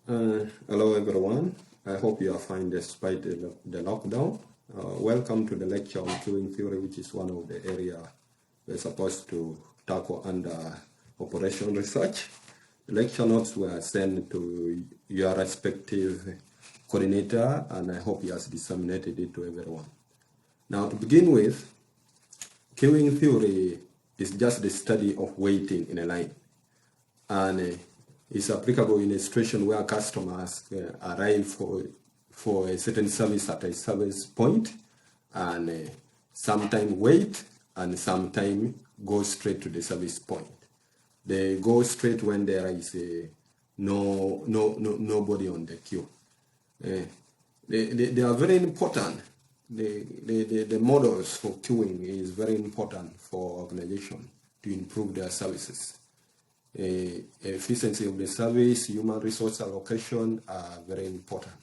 Hello everyone. I hope you are fine despite the lockdown. Welcome to the lecture on queuing theory, which is one of the area we're supposed to tackle under operation research. The lecture notes were sent to your respective coordinator, and I hope he has disseminated it to everyone. Now, to begin with, queuing theory is just the study of waiting in a line, and is applicable in a situation where customers arrive for a certain service at a service point, and sometime wait and sometime go straight to the service point. They go straight when there is nobody on the queue. They are very important. The models for queuing is very important for organization to improve their services. Efficiency of the service, human resource allocation are very important.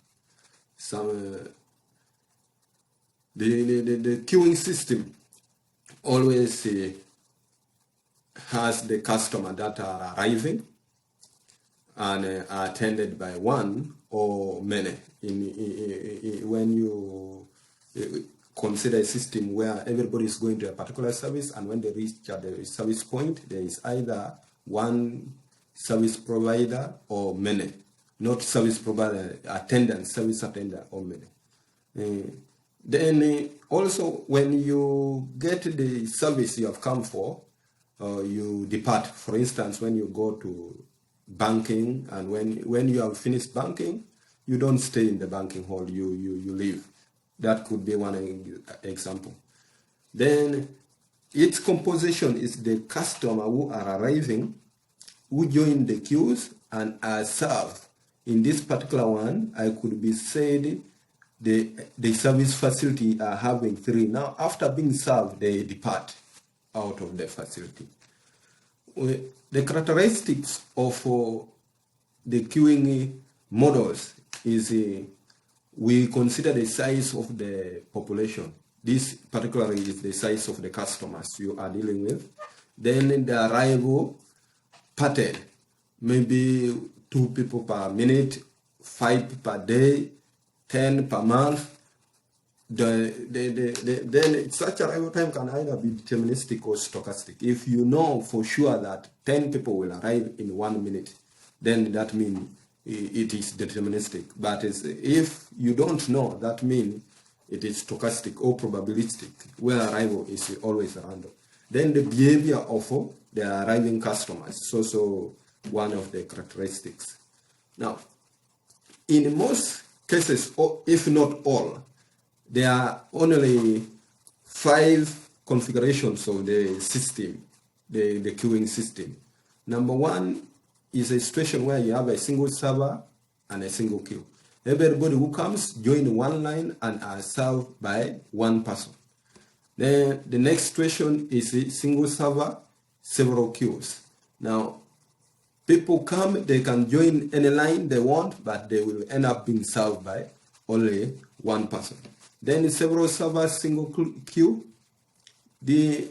The queuing system always has the customer that are arriving and are attended by one or many. When you consider a system where everybody is going to a particular service, and when they reach at the service point, there is either one service provider or many, not service provider, service attendant or many. Then also when you get the service you have come for, you depart. For instance, when you go to banking, and when you have finished banking, you don't stay in the banking hall, you leave. That could be one example. Then its composition is the customer who are arriving, who join the queues and are served. In this particular one, I could be said the service facility are having 3. Now, after being served, they depart out of the facility. The characteristics of the queuing models is we consider the size of the population. This particularly is the size of the customers you are dealing with. Then the arrival pattern, maybe 2 people per minute, 5 per day, 10 per month. Then such arrival time can either be deterministic or stochastic. If you know for sure that 10 people will arrive in 1 minute, then that means it is deterministic. But if you don't know, that means it is stochastic or probabilistic, where arrival is always random. Then the behavior of the arriving customers is also one of the characteristics. Now, in most cases, if not all, there are only 5 configurations of the system, the queuing system. Number 1 is a situation where you have a single server and a single queue. Everybody who comes join one line and are served by one person. Then the next situation is a single server, several queues. Now, people come, they can join any line they want, but they will end up being served by only one person. Then several servers, single queue. There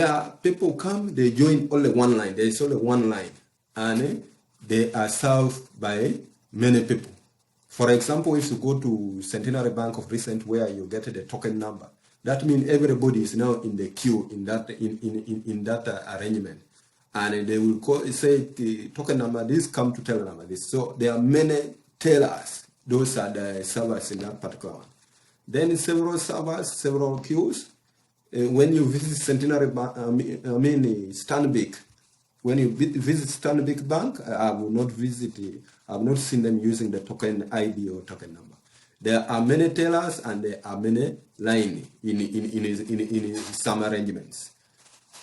are people come, they join only one line. There is only one line, and they are served by many people. For example, if you go to Centenary Bank of Recent, where you get the token number, that means everybody is now in the queue in that arrangement, and they will say the token number this, come to teller number this. So there are many tellers. Those are the servers in that particular one. Then several servers, several queues. When you visit Centenary Bank, Stanbic, when you visit Stanbic Bank, I will not visit it. I have not seen them using the token ID or token number. There are many tellers and there are many lines in some arrangements.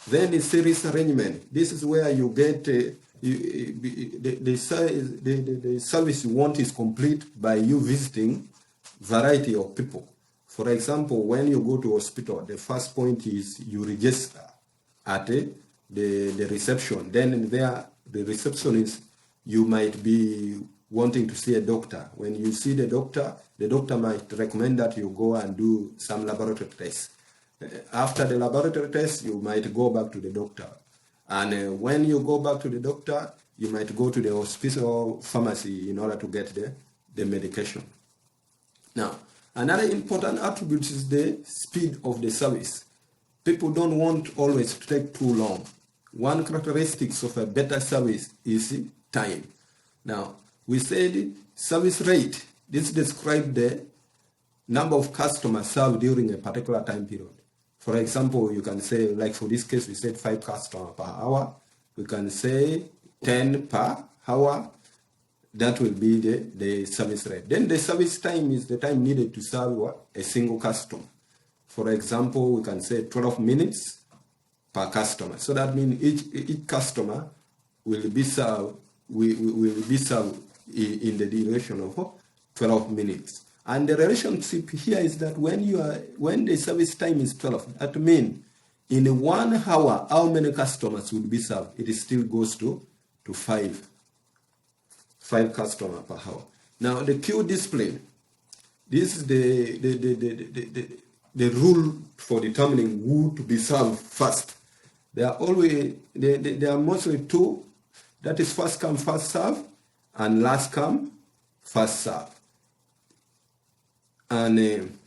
Then the series arrangement. This is where you get the service you want is complete by you visiting variety of people. For example, when you go to hospital, the first point is you register at the reception. Then there, the receptionist, you might be wanting to see a doctor. When you see the doctor might recommend that you go and do some laboratory tests. After the laboratory test, you might go back to the doctor. And when you go back to the doctor, you might go to the hospital or pharmacy in order to get the medication. Now, another important attribute is the speed of the service. People don't want always to take too long. One characteristic of a better service is time. Now, we said service rate. This describes the number of customers served during a particular time period. For example, you can say, like for this case, we said 5 customers per hour. We can say 10 per hour. That will be the service rate. Then the service time is the time needed to serve a single customer. For example, we can say 12 minutes per customer. So that means each customer will be served in the duration of 12 minutes. And the relationship here is that when the service time is 12, that means in 1 hour, how many customers will be served? It still goes to 5 customers per hour. Now the queue discipline. This is the rule for determining who to be served first. There are mostly 2. That is first come, first serve, and last come, first serve. And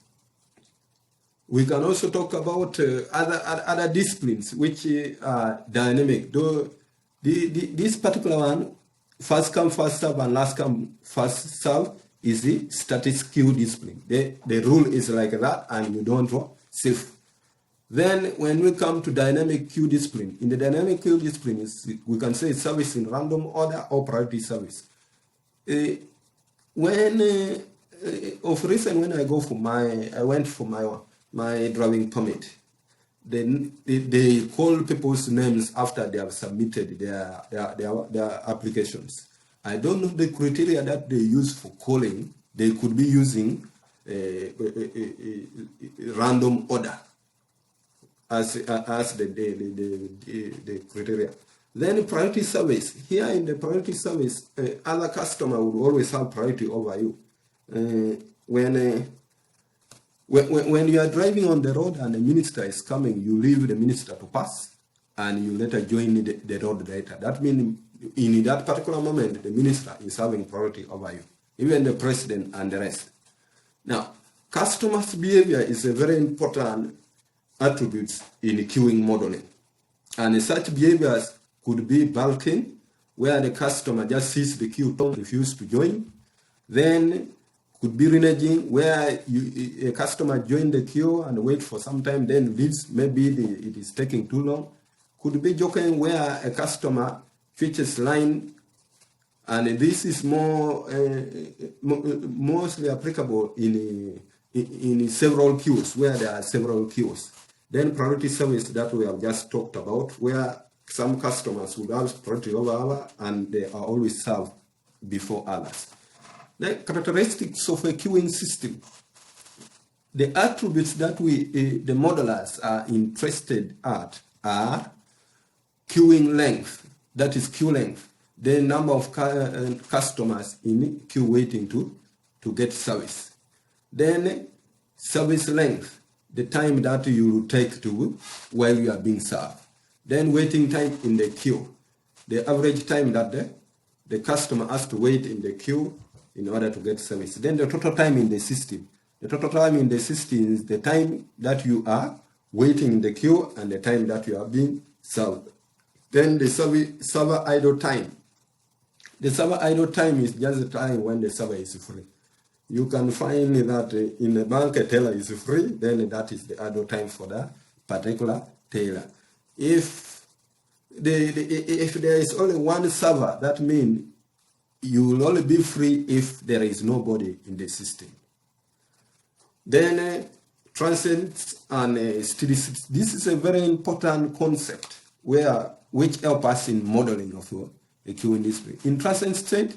we can also talk about other disciplines which are dynamic. Though this particular one, first come, first serve, and last come, first serve, is the static queue discipline. The rule is like that, and you don't shift. Then when we come to dynamic queue discipline, in the dynamic queue discipline, we can say service in random order or priority service. Of recent, when I went for my driving permit, then they call people's names after they have submitted their applications. I don't know the criteria that they use for calling. They could be using a random order as the criteria. Then priority service. Here in the priority service, other customer will always have priority over you. When you are driving on the road and the minister is coming, you leave the minister to pass, and you later join the road later. That means in that particular moment, the minister is having priority over you, even the president and the rest. Now, customers' behavior is a very important attribute in queuing modeling. And such behaviors could be balking, where the customer just sees the queue and refuses to join. Then could be reneging, where a customer joins the queue and wait for some time, then leaves. Maybe it is taking too long. Could be joking, where a customer switches line, and this is mostly applicable in several queues, where there are several queues. Then priority service that we have just talked about, where some customers will have priority over others, and they are always served before others. The characteristics of a queuing system. The attributes that the modelers are interested at are queuing length, that is queue length, the number of customers in queue waiting to get service. Then service length, the time that you will take to while you are being served. Then waiting time in the queue, the average time that the customer has to wait in the queue in order to get service. Then the total time in the system. The total time in the system is the time that you are waiting in the queue and the time that you are being served. Then the server idle time. The server idle time is just the time when the server is free. You can find that in a bank a teller is free, then that is the idle time for that particular teller. If there is only one server, that means you will only be free if there is nobody in the system. Then transient and steady state. This is a very important concept which help us in modeling of a queuing display. In transient state,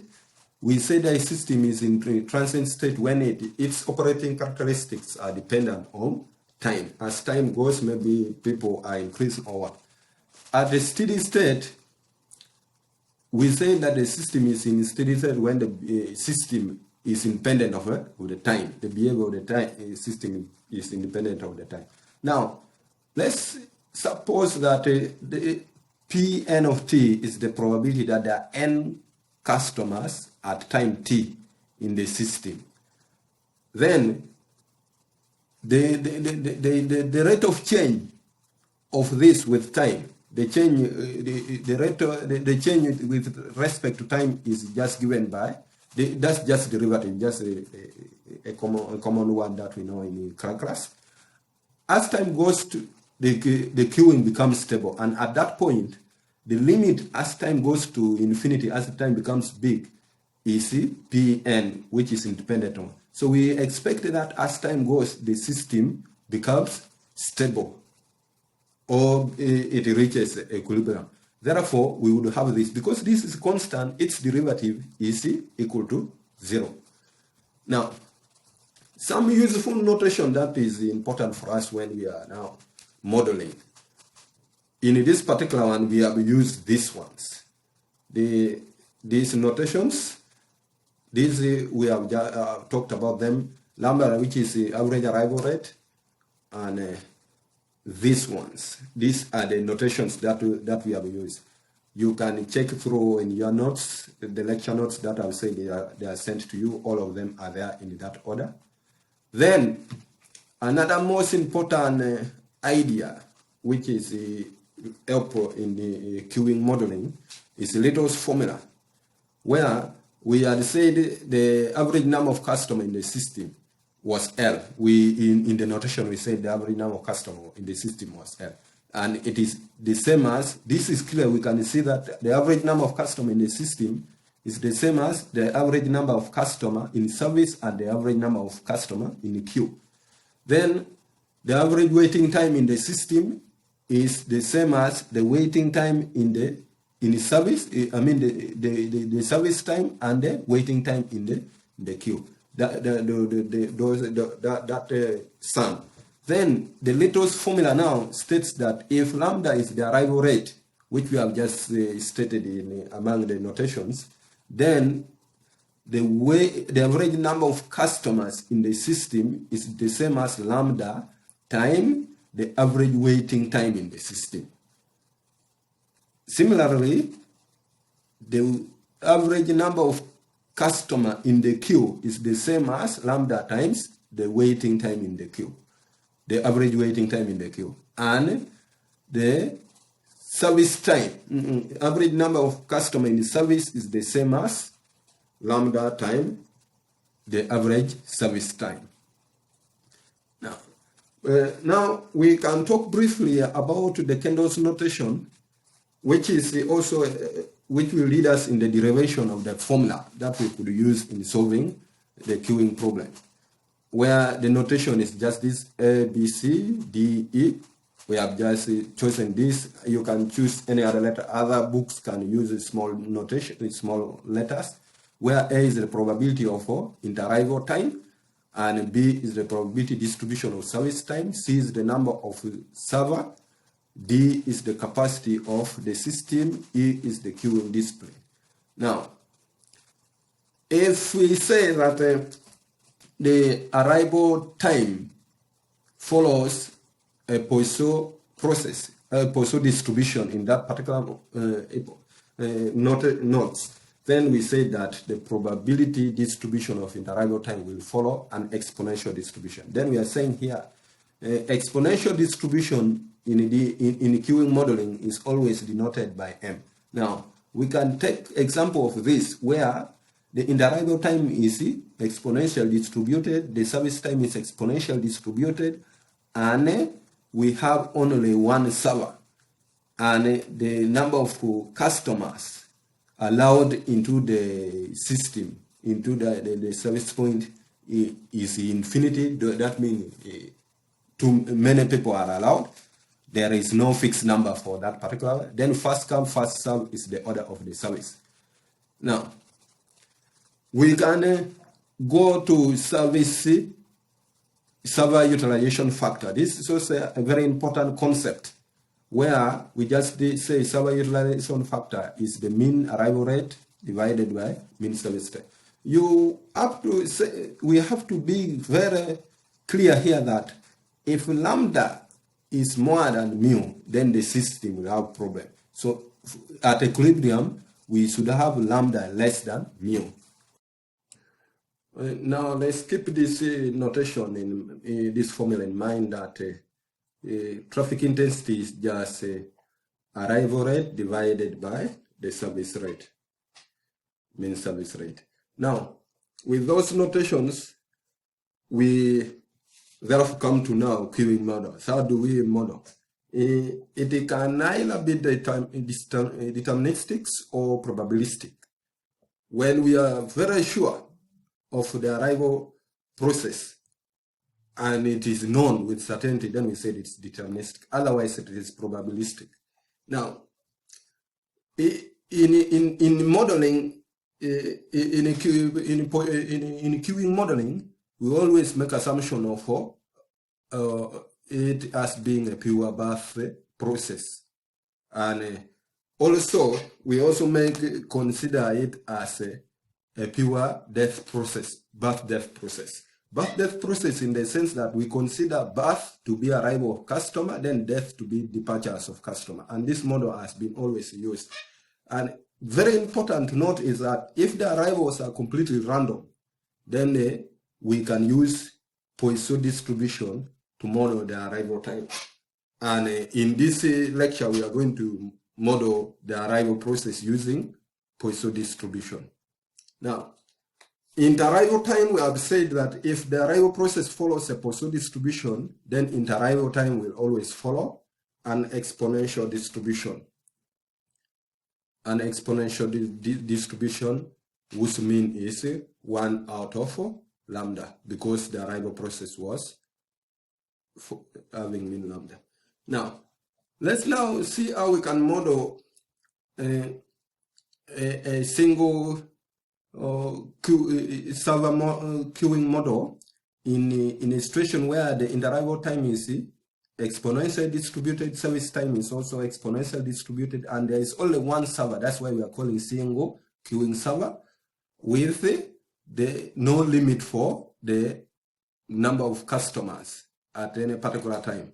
we say that a system is in transient state when its operating characteristics are dependent on time. As time goes, maybe people are increasing or what. At the steady state, we say that the system is in steady state when the system is independent of the time. The behavior of the time system is independent of the time. Now, let's suppose that Pn of t is the probability that there are n customers at time t in the system. Then the rate of change of this with time, the change with respect to time is just given by that's just derivative, just a common one that we know in calculus. As time goes to the queuing becomes stable, and at that point, the limit as time goes to infinity, as the time becomes big, is Pn, which is independent on. So we expect that as time goes, the system becomes stable, or it reaches equilibrium. Therefore, we would have this, because this is constant, its derivative is equal to 0. Now, some useful notation that is important for us when we are now modeling. In this particular one, we have used these ones. These notations, these we have talked about them. Lambda, which is the average arrival rate, and these ones. These are the notations that we have used. You can check through in your notes, the lecture notes that I've said they are sent to you. All of them are there in that order. Then another most important idea, which is helpful in the queuing modeling, is Little's formula, where we had said the average number of customers in the system was L. In the notation we said the average number of customers in the system was L. And it is the same as, this is clear, we can see that the average number of customers in the system is the same as the average number of customers in service and the average number of customers in the queue. Then the average waiting time in the system is the same as the waiting time in the service, the service time and the waiting time in the queue. That sum. Then the Little's formula now states that if lambda is the arrival rate, which we have just stated among the notations, then the average number of customers in the system is the same as lambda time the average waiting time in the system. Similarly, the average number of customers in the queue is the same as lambda times the waiting time in the queue, the average waiting time in the queue. And the service time, average number of customers in the service is the same as lambda time the average service time. Now we can talk briefly about the Kendall's notation, which is also which will lead us in the derivation of the formula that we could use in solving the queuing problem, where the notation is just this A, B, C, D, E. We have just chosen this. You can choose any other letter. Other books can use a small notation, small letters, where A is the probability of interarrival time, and B is the probability distribution of service time, C is the number of server, D is the capacity of the system, E is the queuing display. Now, if we say that the arrival time follows a Poisson process, a Poisson distribution in that particular notes, then we say that the probability distribution of interarrival time will follow an exponential distribution. Then we are saying here, exponential distribution in queuing modeling is always denoted by M. Now, we can take example of this where the interarrival time is exponential distributed, the service time is exponential distributed, and we have only one server, and the number of customers allowed into the system, into the service point is infinity. That means too many people are allowed. There is no fixed number for that particular. Then first come, first serve is the order of the service. Now, we can go to server utilization factor. This is also a very important concept, where we just say server utilization factor is the mean arrival rate divided by mean service time. You have to say, we have to be very clear here that if lambda is more than mu, then the system will have problem. So at equilibrium, we should have lambda less than mu. Now let's keep this notation in this formula in mind, that traffic intensity is just arrival rate divided by the service rate, mean service rate. Now, with those notations, we therefore come to now queuing models. How do we model? It can either be deterministics or probabilistic. When we are very sure of the arrival process and it is known with certainty, then we say it's deterministic. Otherwise, it is probabilistic. Now, in modeling, in queuing modeling, we always make assumption of it as being a pure birth process, and also we also consider it as a pure death process, birth-death process. Birth-death process in the sense that we consider birth to be arrival of customer, then death to be departures of customer. And this model has been always used. And very important to note is that if the arrivals are completely random, then we can use Poisson distribution to model the arrival time. And in this lecture, we are going to model the arrival process using Poisson distribution. Now, in the arrival time, we have said that if the arrival process follows a Poisson distribution, then inter-arrival time will always follow an exponential distribution. An exponential distribution, whose mean is 1 out of lambda, because the arrival process was having mean lambda. Now, let's now see how we can model a single server queuing model in a situation where the inter-arrival time is exponentially distributed, service time is also exponentially distributed, and there is only one server. That's why we are calling single queuing server, with the no limit for the number of customers at any particular time.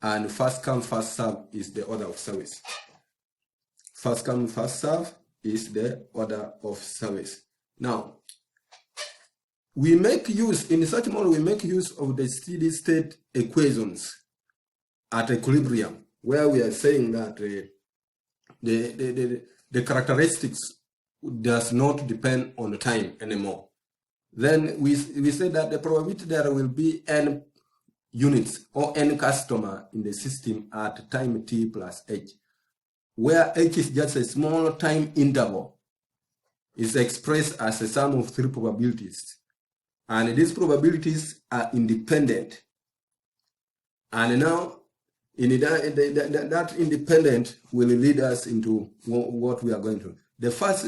And first come, first serve is the order of service. First come, first serve is the order of service. Now, we make use, in such a model, we make use of the steady state equations at equilibrium, where we are saying that the characteristics does not depend on the time anymore. Then we say that the probability there will be n units or n customer in the system at time t plus h, where h is just a small time interval, is expressed as a sum of 3 probabilities. And these probabilities are independent. And now, that independent will lead us into what we are going to. The first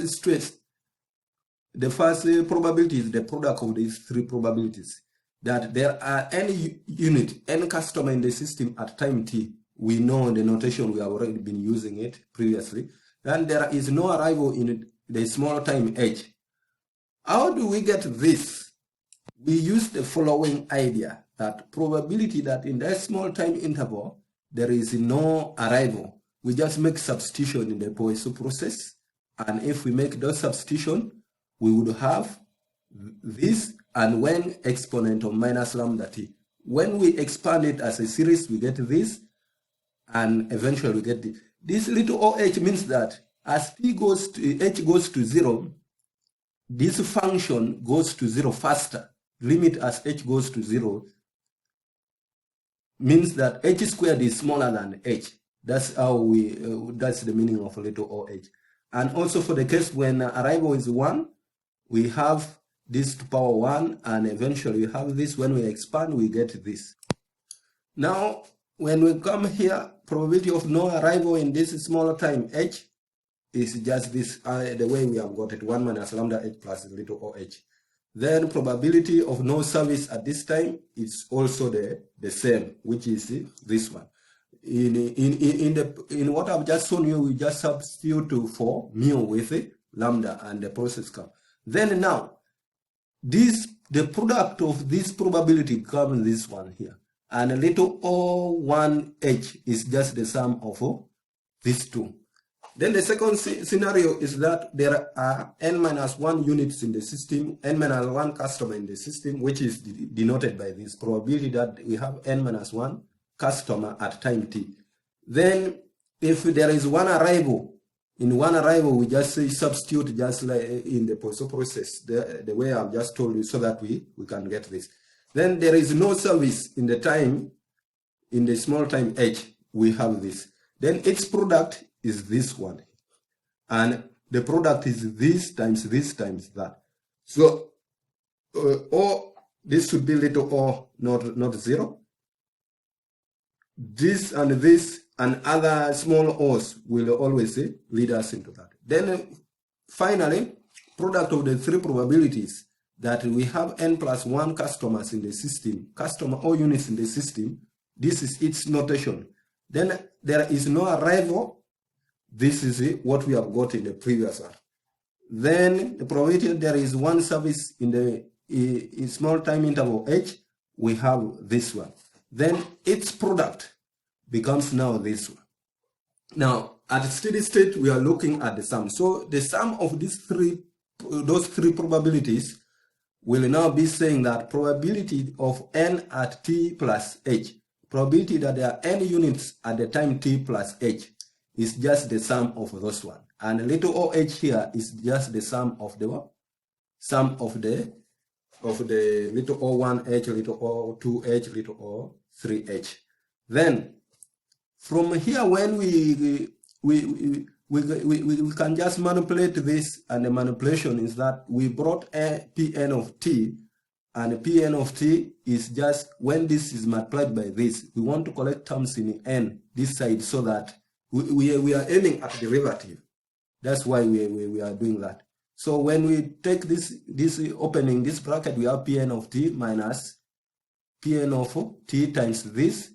probability is the product of these 3 probabilities, that there are any unit, any customer in the system at time t. We know the notation, we have already been using it previously. Then there is no arrival in the small time h. How do we get this? We use the following idea, that probability that in that small time interval there is no arrival. We just make substitution in the Poisson process, and if we make those substitution, we would have this, and when exponent of minus lambda t. When we expand it as a series, we get this, and eventually we get this. This little OH means that as t goes to h goes to 0, this function goes to 0 faster. Limit as h goes to 0 means that h squared is smaller than h. That's how we, that's the meaning of little OH. And also for the case when arrival is 1, we have this to power 1, and eventually we have this. When we expand, we get this. Now, when we come here, probability of no arrival in this smaller time h is just this, the way we have got it, 1 minus lambda h plus little OH. Then probability of no service at this time is also the same, which is this one. In what I've just shown you, we just substitute for mu with lambda, and the process comes. Then now, the product of this probability becomes this one here, and a little O1H is just the sum of these two. Then the second scenario is that there are n-1 units in the system, n-1 customer in the system, which is denoted by this probability that we have n-1 customer at time t. Then if there is one arrival, in one arrival we just say substitute just like in the Poisson process, the way I've just told you, so that we can get this. Then there is no service in the time, in the small time h, we have this. Then its product is this one, and the product is this times that. So or this should be little o, not 0. This and other small o's will always lead us into that. Then finally, product of the three probabilities that we have n+1 customers in the system, customer or units in the system. This is its notation. Then there is no arrival. This is what we have got in the previous one. Then the probability that there is one service in the small time interval h, we have this one. Then its product becomes now this one. Now at steady state we are looking at the sum. So the sum of those three probabilities will now be saying that probability of n at t plus h, probability that there are n units at the time t plus h, is just the sum of those one, and little oh here is just the sum of the what? Sum of the little o1h, little o2h, little o3h. Then from here, when we can just manipulate this, and the manipulation is that we brought a Pn of t, and Pn of t is just when this is multiplied by this. We want to collect terms in n this side, so that we are aiming at derivative. That's why we are doing that. So when we take this opening this bracket, we have Pn of t minus Pn of t times this,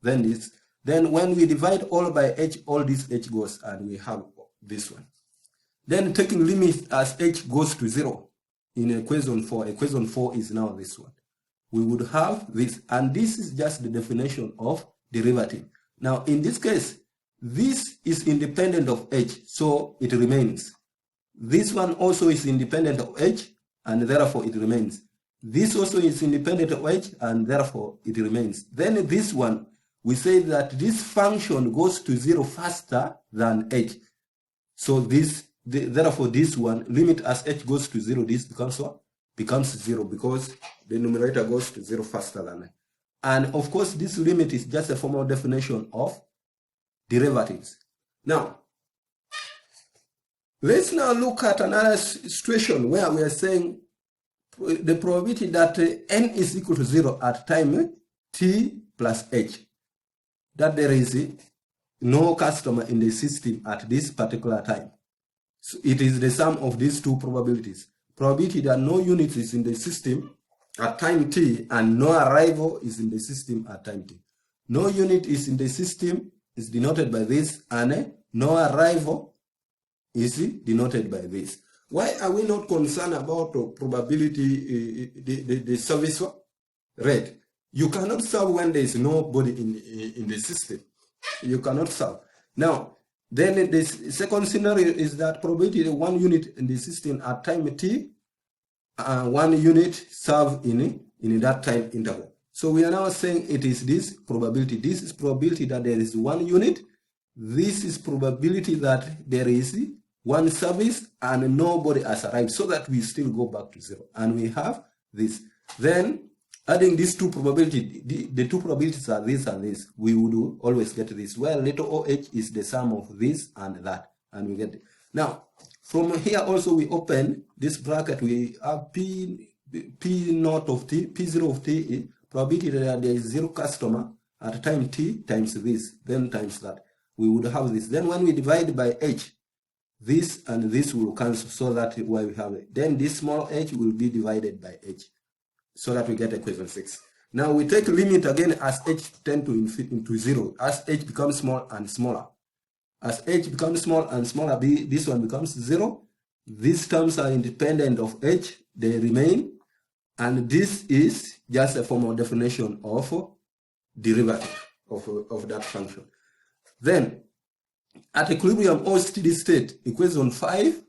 then this. Then when we divide all by h, all this h goes, and we have this one. Then taking limit as h goes to 0 in equation 4, equation 4 is now this one. We would have this, and this is just the definition of derivative. Now in this case, this is independent of h, so it remains. This one also is independent of h, and therefore it remains. This also is independent of h, and therefore it remains. Then this one, we say that this function goes to 0 faster than h. So therefore this one, limit as h goes to 0, this becomes what? Becomes 0, because the numerator goes to 0 faster than h. And of course this limit is just a formal definition of derivatives. Now, let's now look at another situation where we are saying the probability that n is equal to 0 at time t plus h, that there is no customer in the system at this particular time. So it is the sum of these two probabilities. Probability that no unit is in the system at time t, and no arrival is in the system at time t. No unit is in the system is denoted by this, and no arrival is denoted by this. Why are we not concerned about probability, the service rate? You cannot solve when there is nobody in the system. You cannot solve. Now, then the second scenario is that probability that one unit in the system at time t, one unit serve in that time interval. So we are now saying it is this probability. This is probability that there is one unit. This is probability that there is one service and nobody has arrived, so that we still go back to 0. And we have this. Then adding these two probabilities, the two probabilities are this and this, we would always get this. Well, little oh is the sum of this and that, and we get it. Now, from here also we open this bracket, we have P naught of t, P0 of t, probability that there is 0 customer at time t times this, then times that. We would have this. Then when we divide by h, this and this will cancel, so that why we have it. Then this small h will be divided by h, so that we get equation 6. Now we take limit again as h tend to into 0, as h becomes small and smaller. As h becomes small and smaller, this one becomes 0. These terms are independent of h, they remain, and this is just a formal definition of derivative of that function. Then at equilibrium or steady state, equation 5,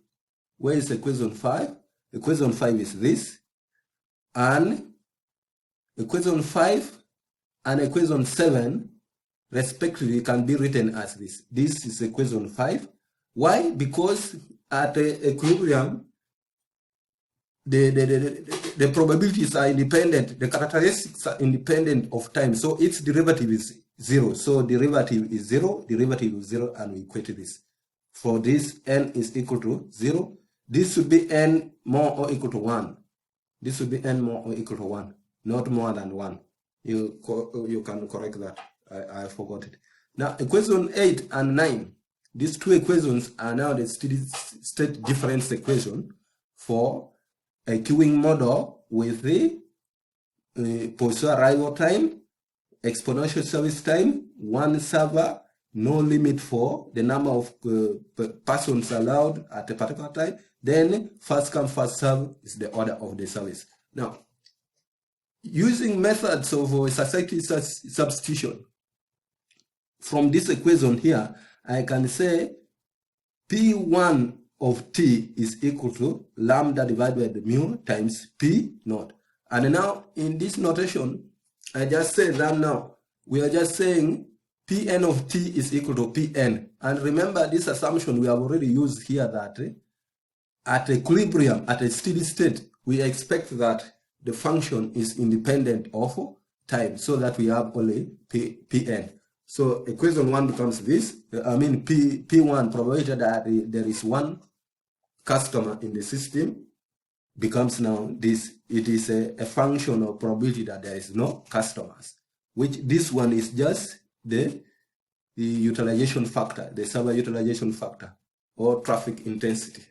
where is equation 5? Equation 5 is this, and equation 5 and equation 7 respectively can be written as this. This is equation 5. Why? Because at equilibrium, the probabilities are independent, the characteristics are independent of time, so its derivative is 0. So derivative is 0, derivative is 0, and we equate this. For this, n is equal to 0. This should be n more or equal to 1. This should be n more or equal to 1, not more than 1. You can correct that. I forgot it. Now, equation 8 and 9, these two equations are now the steady state difference equation for a queuing model with the post-arrival time, exponential service time, one server, no limit for the number of persons allowed at a particular time. Then first come, first serve is the order of the service. Now, using methods of successive substitution, from this equation here, I can say P1 of t is equal to lambda divided by mu times P naught. And now in this notation, I just said that now we are just saying Pn of t is equal to Pn. And remember this assumption we have already used here, that at equilibrium, at a steady state, we expect that the function is independent of time, so that we have only Pn. So equation 1 becomes this. P1, probability that there is one customer in the system, becomes now this. It is a function of probability that there is no customers, which this one is just the utilization factor, the server utilization factor, or traffic intensity,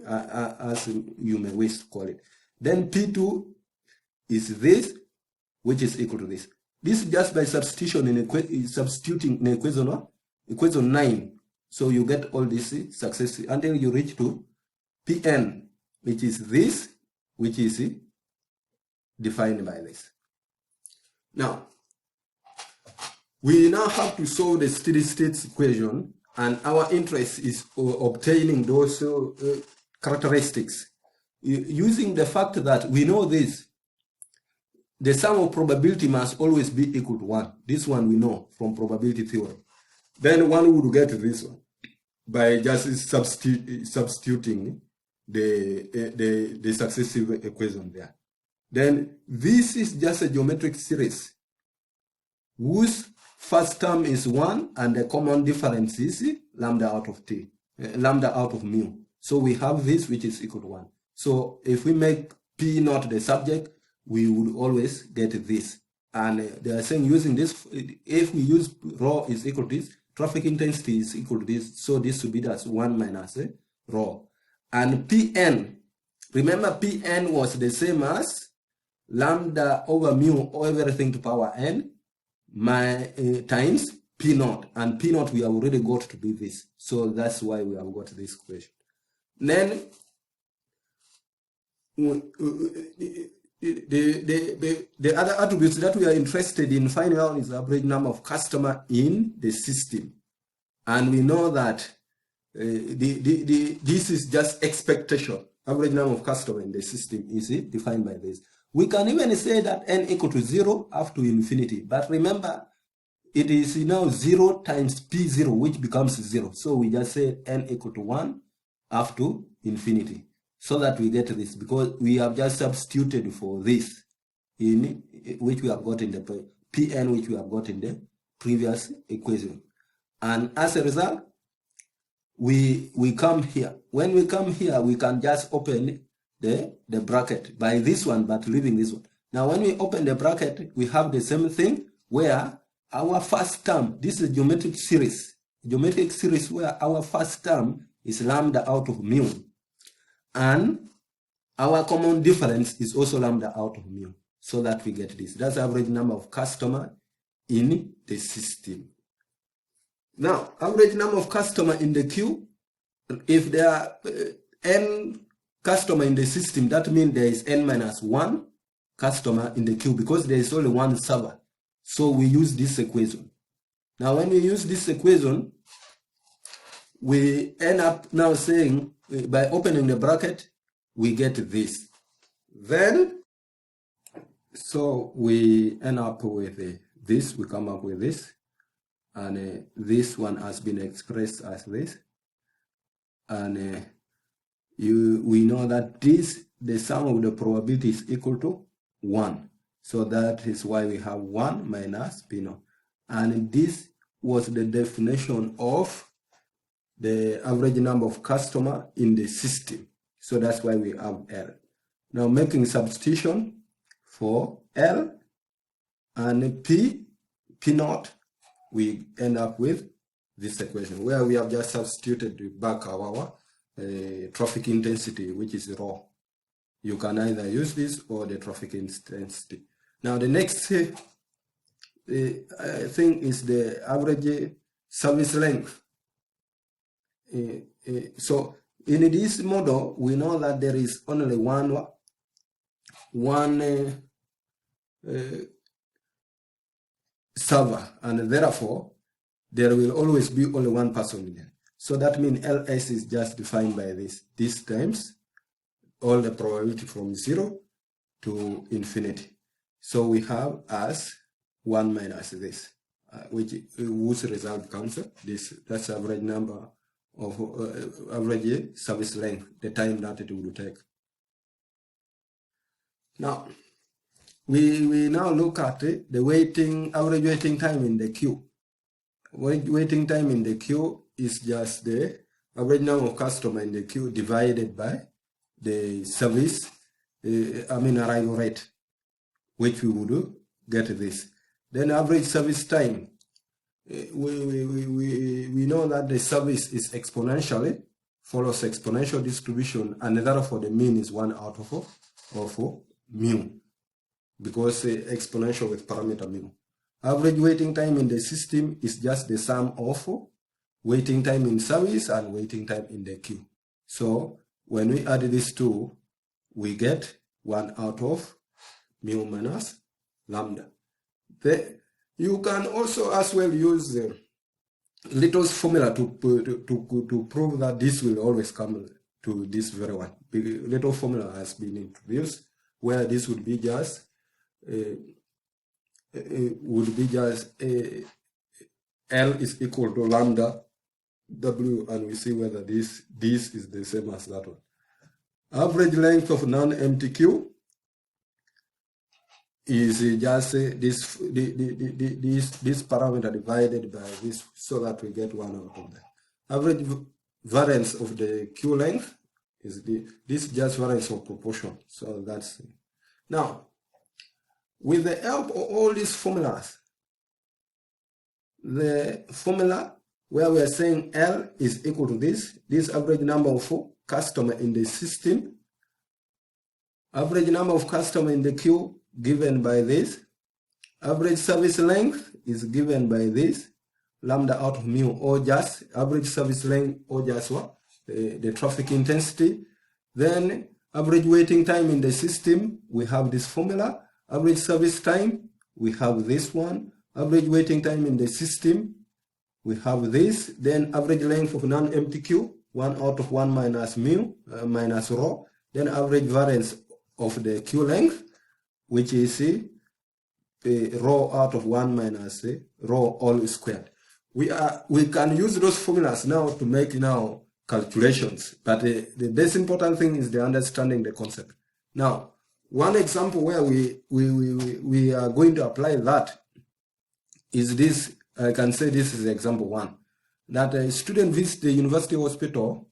as you may wish to call it. Then P2 is this, which is equal to this. This is just by substitution in substituting in equation 9. So you get all this success until you reach to Pn, which is this, which is defined by this. Now, we now have to solve the steady state equation, and our interest is obtaining those characteristics using the fact that we know this. The sum of probability must always be equal to 1. This one we know from probability theory. Then one would get this one by just substituting the successive equation there. Then this is just a geometric series whose first term is 1 and the common difference is lambda out of t, lambda out of mu. So we have this, which is equal to 1. So if we make P not the subject, we would always get this. And they are saying using this, if we use rho is equal to this, traffic intensity is equal to this, so this should be as 1 minus rho. And Pn, remember Pn was the same as lambda over mu or everything to power n times P naught. And P naught we have already got to be this. So that's why we have got this equation. Then the other attributes that we are interested in finding out is the average number of customers in the system. And we know that this is just expectation. Average number of customers in the system is defined by this. We can even say that n equal to 0 up to infinity. But remember, it is now 0 times P0, which becomes 0. So we just say n equal to 1 up to infinity, so that we get this, because we have just substituted for this, in which we have got in the Pn, which we have got in the previous equation. And as a result, we come here. When we come here, we can just open the bracket by this one, but leaving this one. Now, when we open the bracket, we have the same thing where our first term, this is geometric series where our first term is lambda out of mu. And our common difference is also lambda out of mu, so that we get this. That's the average number of customers in the system. Now, average number of customers in the queue, if there are n customers in the system, that means there is n minus 1 customer in the queue, because there is only one server. So we use this equation. Now, when we use this equation, we end up now saying, by opening the bracket, we get this. Then, so we end up with this, we come up with this, and this one has been expressed as this. And we know that the sum of the probability is equal to 1. So that is why we have 1 minus P naught. And this was the definition of the average number of customer in the system. So that's why we have L. Now making substitution for L and P naught, we end up with this equation where we have just substituted back our traffic intensity, which is rho. You can either use this or the traffic intensity. Now the next thing is the average service length. So in this model, we know that there is only one server, and therefore there will always be only one person in there. So that means LS is just defined by this times all the probability from 0 to infinity. So we have as 1 minus this, whose result becomes this. That's average number of average service length, the time that it will take. Now, we now look at the average waiting time in the queue. Waiting time in the queue is just the average number of customers in the queue divided by the service, arrival rate, which we would get this. Then average service time. We know that the service is exponentially, follows exponential distribution, and therefore the mean is 1 out of mu, because exponential with parameter mu. Average waiting time in the system is just the sum of waiting time in service and waiting time in the queue. So when we add these two, we get 1 out of mu minus lambda. You can also as well use Little's formula to prove that this will always come to this very one. Little formula has been introduced where this would be just L is equal to lambda W, and we see whether this is the same as that one. Average length of non-empty queue is just this parameter divided by this, so that we get 1 out of that. Average variance of the queue length is this just variance of proportion. So that's it. Now, with the help of all these formulas, the formula where we are saying L is equal to this average number of customer in the system, average number of customer in the queue given by this, average service length is given by this, lambda out of mu, or just average service length, or just what? The traffic intensity. Then average waiting time in the system, we have this formula. Average service time, we have this one. Average waiting time in the system, we have this. Then average length of non-empty queue, 1 out of 1 minus mu, minus rho. Then average variance of the queue length, which is rho out of 1 minus rho all squared. We can use those formulas now to make calculations, but the best important thing is the understanding the concept. Now, one example where we are going to apply that is this. I can say this is example 1. That a student visits the university hospital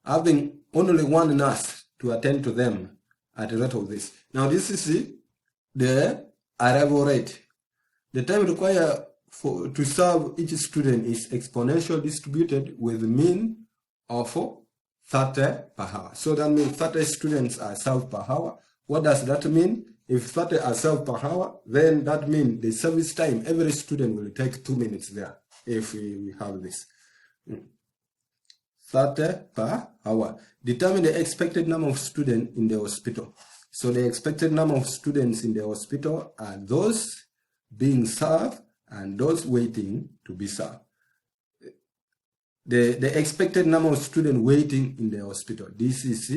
having only one nurse to attend to them at the rate of this. Now this is the arrival rate. The time required to serve each student is exponential distributed with mean of 30 per hour. So that means 30 students are served per hour. What does that mean? If 30 are served per hour, then that means the service time, every student will take 2 minutes there if we have this. 30 per hour. Determine the expected number of students in the hospital. So the expected number of students in the hospital are those being served and those waiting to be served. the expected number of students waiting in the hospital. This is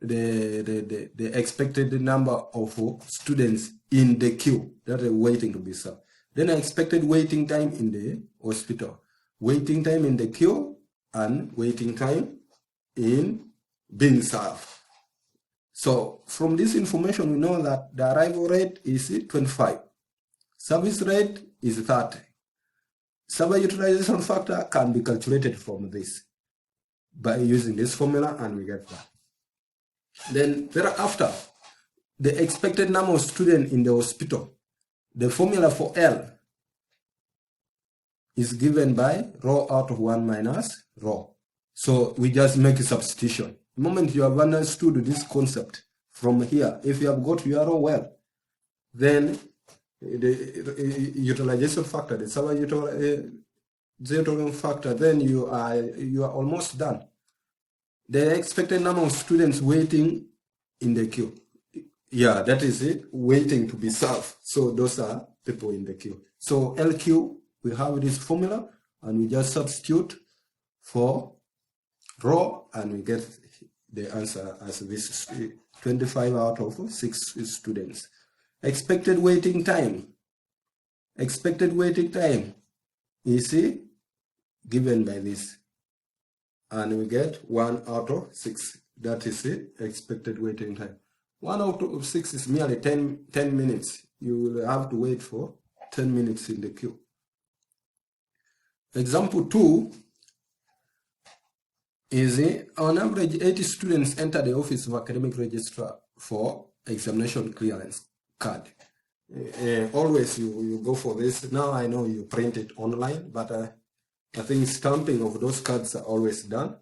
the expected number of students in the queue that are waiting to be served. Then expected waiting time in the hospital, waiting time in the queue, and waiting time in being served. So from this information, we know that the arrival rate is 25. Service rate is 30. Server utilization factor can be calculated from this by using this formula, and we get that. Then thereafter, the expected number of students in the hospital. The formula for L is given by rho out of 1 minus rho. So we just make a substitution. The moment you have understood this concept from here, if you have got your rho well, then the utilization factor, the server utilization factor, then you are almost done. The expected number of students waiting in the queue. Yeah, that is it, waiting to be served. So those are people in the queue. So LQ, we have this formula, and we just substitute for rho, and we get the answer as this: 25 out of 6 students. Expected waiting time. Expected waiting time is given by this, and we get 1 out of 6. That is it, expected waiting time. 1 out of 6 is merely 10 minutes. You will have to wait for 10 minutes in the queue. Example 2 is on average 80 students enter the office of academic registrar for examination clearance card. Always you go for this. Now I know you print it online, but I think stamping of those cards are always done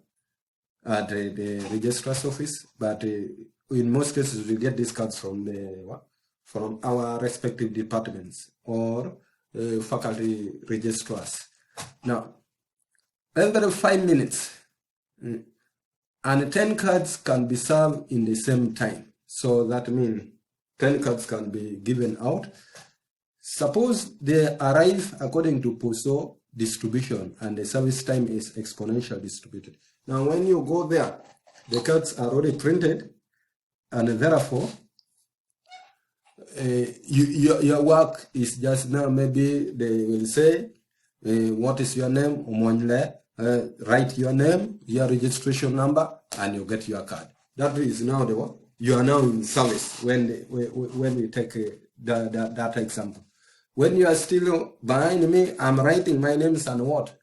at the registrar's office. But in most cases, we get these cards from our respective departments or faculty registrars. Now, every 5 minutes, and 10 cards can be served in the same time. So that means 10 cards can be given out. Suppose they arrive according to Poisson distribution, and the service time is exponential distributed. Now, when you go there, the cards are already printed, and therefore, your work is just now, maybe they will say, what is your name? Write your name, your registration number, and you get your card. That is now the one. You are now in service when we take that example. When you are still behind me, I'm writing my names and what?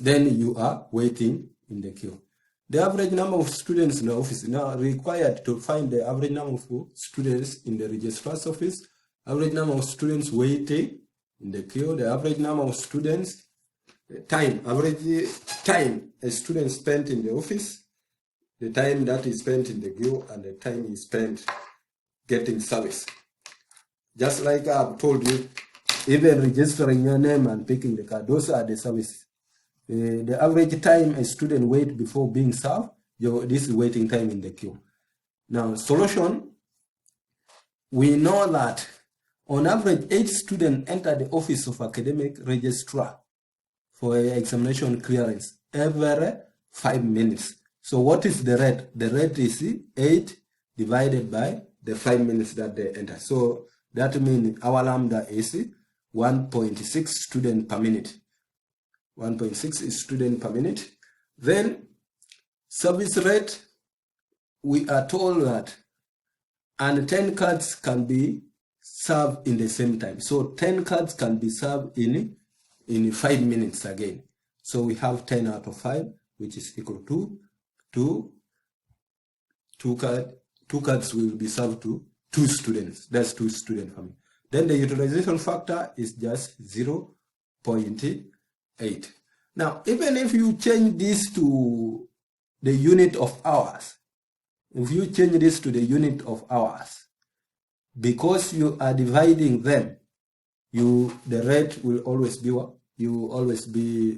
Then you are waiting in the queue. The average number of students in the office now required to find the average number of students in the registrar's office, average number of students waiting in the queue, the average number of students, average time a student spent in the office, the time that is spent in the queue, and the time is spent getting service. Just like I've told you, even registering your name and picking the card, those are the services. The average time a student wait before being served, this is waiting time in the queue. Now, solution, we know that on average, 8 students enter the office of academic registrar for examination clearance every 5 minutes. So what is the rate? The rate is 8 divided by the 5 minutes that they enter. So that means our lambda is 1.6 student per minute. 1.6 is student per minute. Then service rate, we are told that, and 10 cards can be served in the same time. So 10 cards can be served in 5 minutes again. So we have 10 out of 5, which is equal to 2 cards will be served to 2 students. That's 2 students for me. Then the utilization factor is just 0.8. Now, even if you change this to the unit of hours, because you are dividing them, the rate will always be what? It will always be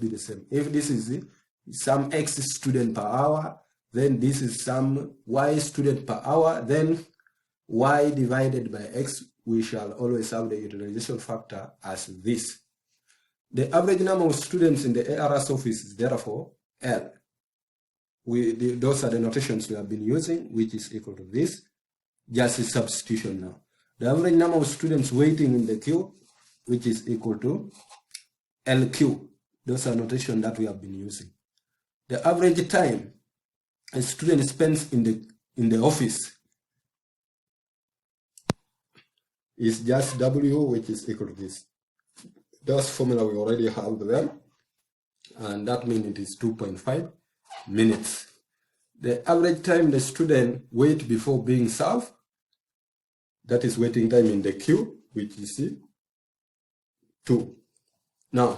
the same. If this is some X student per hour, then this is some Y student per hour, then Y divided by X, we shall always have the utilization factor as this. The average number of students in the ARS office is therefore L. Those are the notations we have been using, which is equal to this, just a substitution now. The average number of students waiting in the queue, which is equal to LQ. Those are notation that we have been using. The average time a student spends in the office is just W, which is equal to this. Those formula we already have them, and that means it is 2.5 minutes. The average time the student wait before being served, that is waiting time in the queue, which is 2. Now,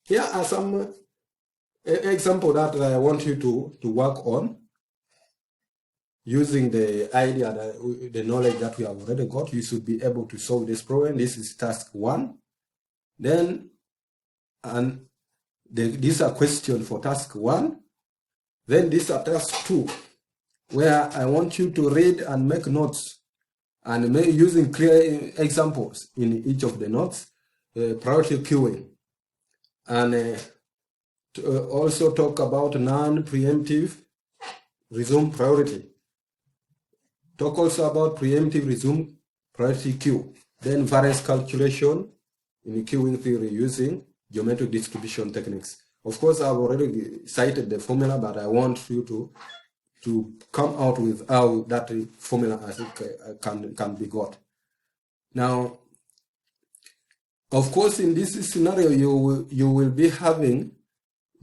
here are some examples that I want you to work on using the idea, the knowledge that we have already got. You should be able to solve this problem. This is task 1. Then, these are questions for task 1. Then these are task 2, where I want you to read and make notes, and using clear examples in each of the notes, priority queuing, and also talk about non-preemptive resume priority. Talk also about preemptive resume priority queue. Then various calculation in queuing theory using geometric distribution techniques. Of course, I've already cited the formula, but I want you to come out with how that formula can be got. Now, of course, in this scenario, you will be having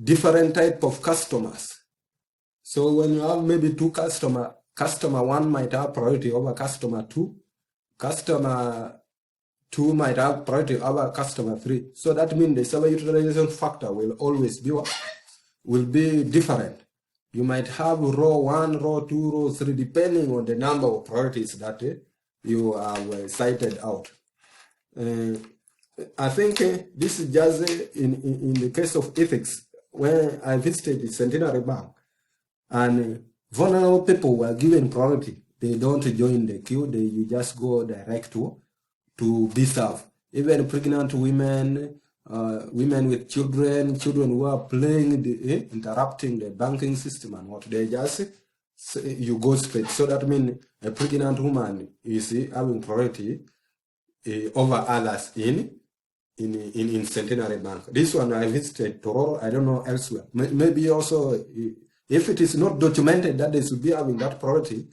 different type of customers. So when you have maybe 2 customers, customer 1 might have priority over customer 2. Customer 2 might have priority over customer 3. So that means the server utilization factor will always be different. You might have row 1, row 2, row 3, depending on the number of priorities that you have cited out. I think this is just in the case of ethics, when I visited the Centenary Bank, and vulnerable people were given priority. They don't join the queue, you just go direct to be served. Even pregnant women, women with children who are playing, interrupting the banking system and what, they just, you go straight. So that means a pregnant woman is having priority over others in Centenary Bank. This one I visited Tororo, I don't know elsewhere. Maybe also, if it is not documented that they should be having that priority,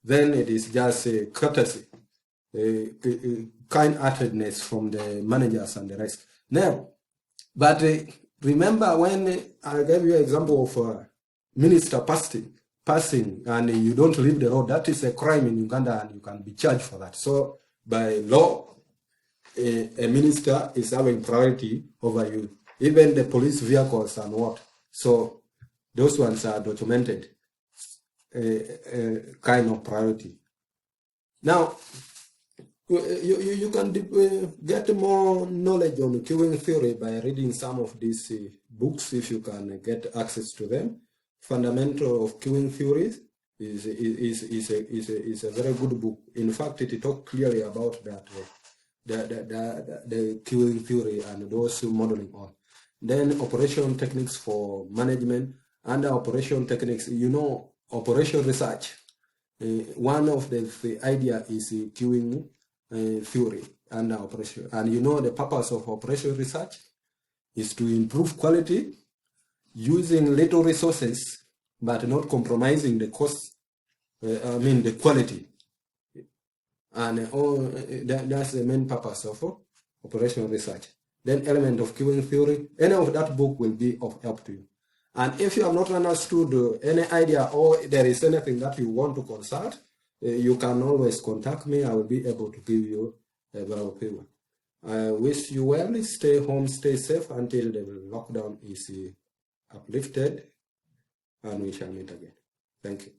then it is just a courtesy, kind-heartedness from the managers and the rest. Now, but remember when I gave you an example of minister passing and you don't leave the road, that is a crime in Uganda and you can be charged for that. So by law, a minister is having priority over you, even the police vehicles and what. So those ones are documented, kind of priority. Now, you can get more knowledge on queuing theory by reading some of these books, if you can get access to them. Fundamental of Queuing Theories is a very good book. In fact, it talks clearly about that. The queuing theory and those modeling on. Then operation techniques for management. Under operation techniques, operation research. One of the idea is queuing theory under operation. And the purpose of operation research is to improve quality using little resources, but not compromising the cost, the quality. And that's the main purpose of operational research. Then element of queuing theory, any of that book will be of help to you. And if you have not understood any idea or there is anything that you want to consult, you can always contact me. I will be able to give you a verbal paper. I wish you well. Stay home, stay safe until the lockdown is uplifted, and we shall meet again. Thank you.